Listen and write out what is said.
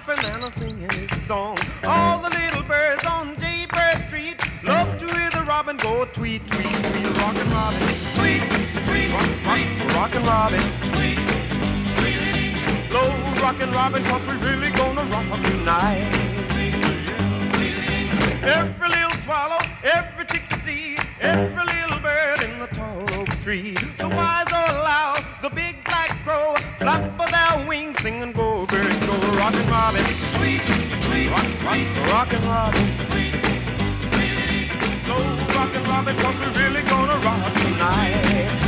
hopping and a singing his song. All the little birds on Jaybird Street love to hear the robin go tweet, tweet, tweet. Rockin' Robin, tweet, tweet, rockin' Robin, tweet, tweet. Slow rockin' Robin, 'cause we really gonna rock tonight. Every little swallow, every chickadee, every little bird in the tall oak tree. The wise or loud, the big black crow, flap of their wings, sing and go, bird, go. Rockin' Robin, tweet, tweet, rockin' Robin, tweet, tweet. Slow rockin' Robin, 'cause we're really gonna rock tonight.